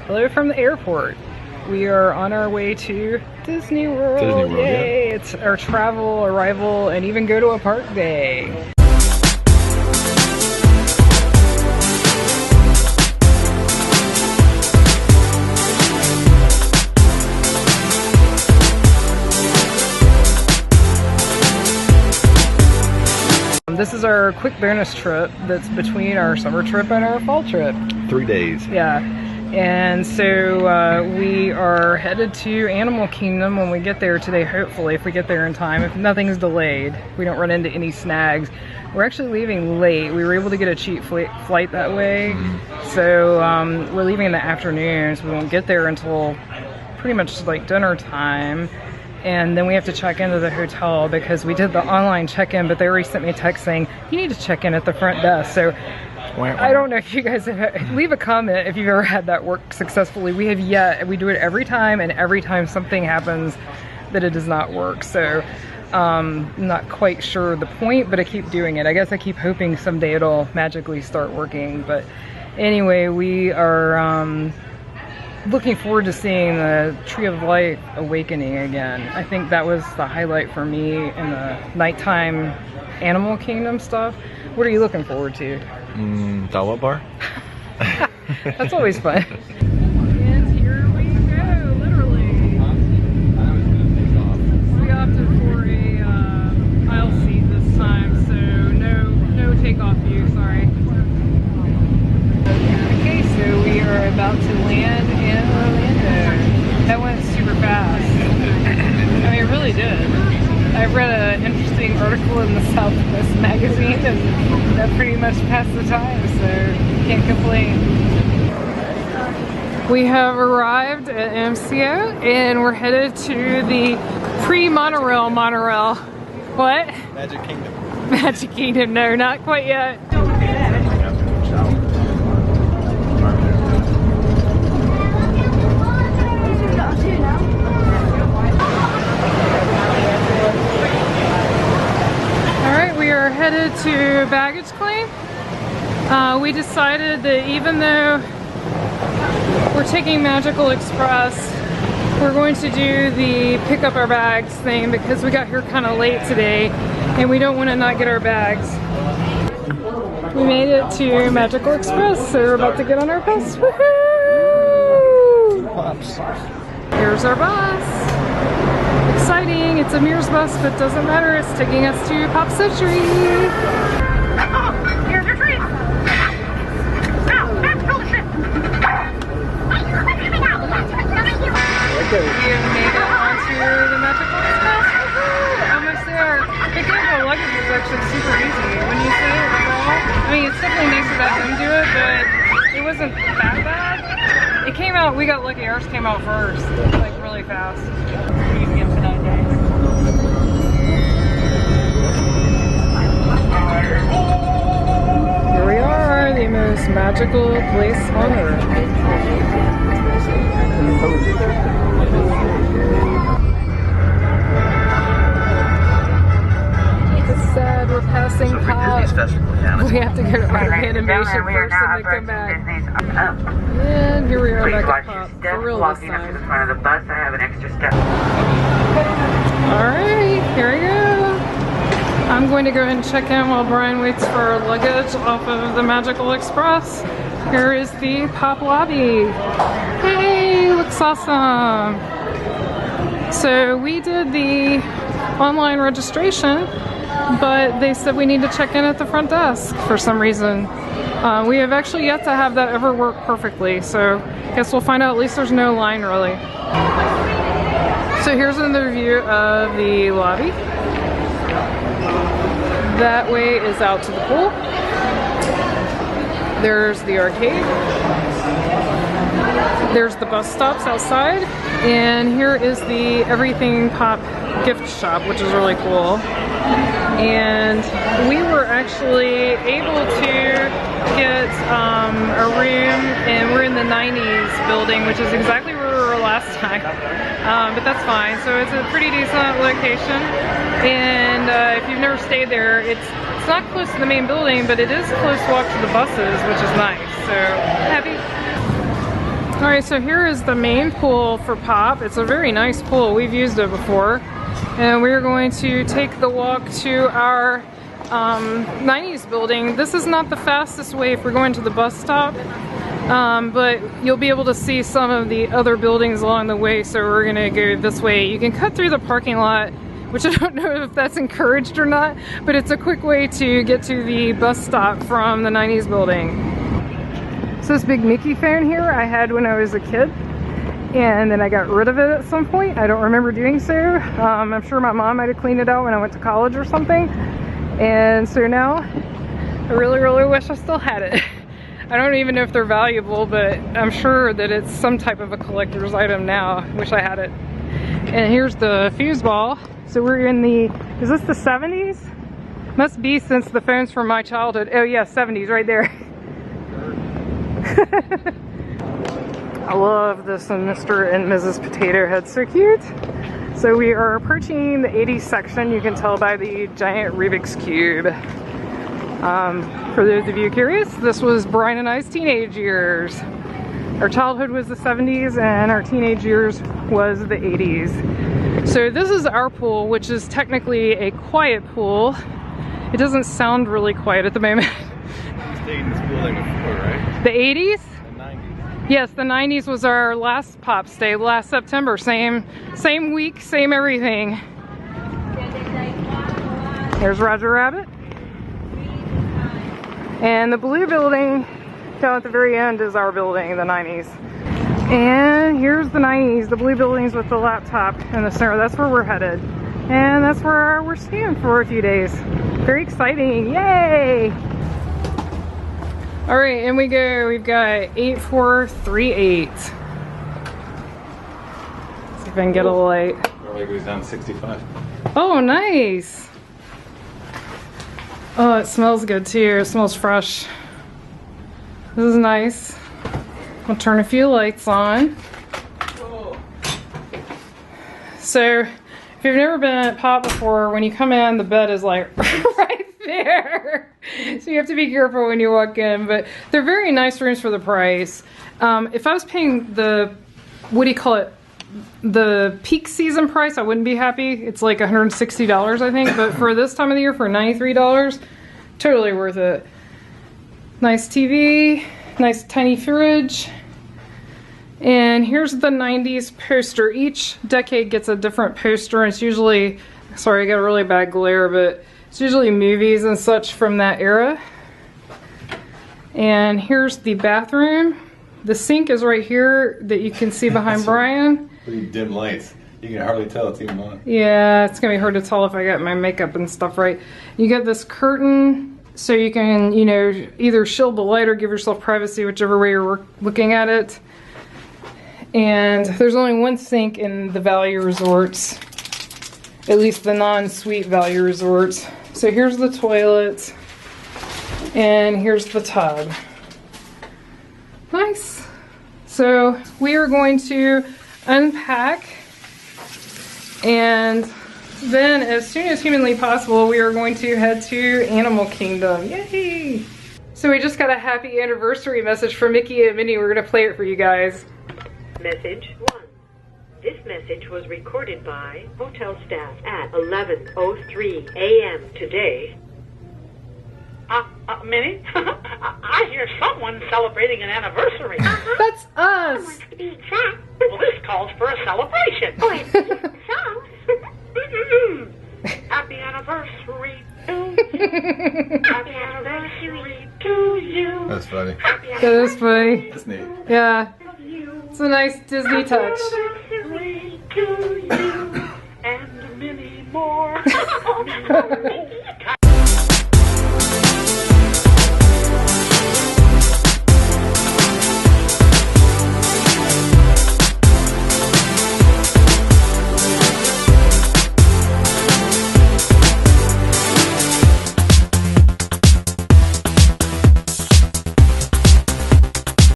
Hello from the airport. We are on our way to Disney World. Disney World, yay! yeah. It's our travel, arrival, and even go to a park day. This is our quick bonus trip that's between our summer trip and our fall trip. 3 days. Yeah. And so we are headed to Animal Kingdom when we get there today, hopefully, if we get there in time. If nothing's delayed, we don't run into any snags. We're actually leaving late. We were able to get a cheap flight that way. So we're leaving in the afternoon, so we won't get there until pretty much like dinner time. And then we have to check into the hotel because we did the online check-in, but they already sent me a text saying, you need to check in at the front desk. So I don't know if you guys have, leave a comment if you've ever had that work successfully. We have yet. We do it every time, and every time something happens that it does not work. So I'm not quite sure the point, but I keep doing it. I guess I keep hoping someday it'll magically start working. But anyway, we are looking forward to seeing the Tree of Life awakening again. I think that was the highlight for me in the nighttime Animal Kingdom stuff. What are you looking forward to? Dollar bar? That's always fun. And here we go, literally. We opted for a aisle seat this time, so no takeoff view, sorry. Okay, so we are about to land in Orlando. That went super fast. I mean, it really did. I read an interesting article in the Southwest magazine and that pretty much passed the time, so can't complain. We have arrived at MCO and we're headed to the pre-monorail monorail. What? Magic Kingdom. Magic Kingdom, no, not quite yet. Headed to baggage claim. We decided that even though we're taking Magical Express, we're going to do the pick up our bags thing because we got here kind of late today and we don't want to not get our bags. We made it to Magical Express, so we're about to get on our bus. Woohoo! Here's our bus. Exciting! It's a Mears bus, but doesn't matter. It's taking us to Pop Century. Here's your treat. We have made it onto the Magical Express. Almost there. Picking up the luggage is actually super easy. When you say it was all, I mean, it's definitely nice to have them do it, but it wasn't that bad. It came out, we got lucky, ours came out first, like really fast. Here we are, the most magical place on earth. It's sad we're passing Pop. We have to go to our animation first and then come back. And here we are back at Pop. For real this time. Alright, here we go. I'm going to go ahead and check in while Brian waits for our luggage off of the Magical Express. Here is the Pop lobby. Hey, looks awesome. So we did the online registration, but they said we need to check in at the front desk for some reason. We have actually yet to have that ever work perfectly, so I guess we'll find out. At least there's no line really. So here's another view of the lobby. That way is out to the pool. There's the arcade. There's the bus stops outside. And here is the Everything Pop gift shop, which is really cool. And we were actually able to get a room, and we're in the 90s building, which is exactly where we were last time. But that's fine. So it's a pretty decent location. And if you've never stayed there, it's not close to the main building, but it is close walk to the buses, which is nice. So happy. Alright, so here is the main pool for Pop. It's a very nice pool. We've used it before. And we're going to take the walk to our 90s building. This is not the fastest way if we're going to the bus stop, but you'll be able to see some of the other buildings along the way, so we're gonna go this way. You can cut through the parking lot, which I don't know if that's encouraged or not, but it's a quick way to get to the bus stop from the 90s building. So this big Mickey phone here I had when I was a kid, and then I got rid of it at some point. I don't remember doing so. I'm sure my mom might have cleaned it out when I went to college or something. And so now I really, really wish I still had it. I don't even know if they're valuable, but I'm sure that it's some type of a collector's item now. Wish I had it. And here's the fuse ball. So we're in the, is this the 70s? Must be, since the phone's from my childhood. Oh yeah, 70s right there. I love this Mr. and Mrs. Potato Head, so cute. So we are approaching the 80s section. You can tell by the giant Rubik's Cube. For those of you curious, this was Brian and I's teenage years. Our childhood was the 70s and our teenage years was the 80s. So this is our pool, which is technically a quiet pool. It doesn't sound really quiet at the moment. You stayed in this building before, right? The 80s? The 90s. Yes, the 90s was our last Pop stay, last September. Same week, same everything. There's Roger Rabbit. And the blue building down at the very end is our building, the 90s. And here's the 90s, the blue buildings with the laptop in the center. That's where we're headed. And that's where we're staying for a few days. Very exciting, yay! All right, and we go. We've got 8438. See if I can get a light. Probably goes down to 65. Oh, nice. Oh, it smells good too. It smells fresh. This is nice. I'll turn a few lights on. So, if you've never been at Pop before, when you come in, the bed is like right there. So you have to be careful when you walk in, but they're very nice rooms for the price. If I was paying the, what do you call it, the peak season price, I wouldn't be happy. It's like $160, I think, but for this time of the year, for $93, totally worth it. Nice TV, nice tiny fridge. And here's the 90s poster. Each decade gets a different poster, and it's usually, sorry, I got a really bad glare, but it's usually movies and such from that era. And here's the bathroom. The sink is right here that you can see behind Brian. Pretty dim lights. You can hardly tell it's even on. Yeah, it's gonna be hard to tell if I got my makeup and stuff right. You get this curtain so you can, you know, either shield the light or give yourself privacy, whichever way you're looking at it. And there's only one sink in the value resorts, at least the non-suite value resorts. So here's the toilet, and here's the tub. Nice. So we are going to unpack, and then as soon as humanly possible, we are going to head to Animal Kingdom. Yay! So we just got a happy anniversary message from Mickey and Minnie. We're gonna play it for you guys. Message 1. This message was recorded by hotel staff at 11:03 a.m. today. Minnie? I hear someone celebrating an anniversary. That's us! To be exact. Well, this calls for a celebration. Oh, it's a song. Happy anniversary to you. Happy anniversary to you. That's funny. That is funny. That's neat. Yeah. It's a nice Disney touch. Anniversary to you and many more.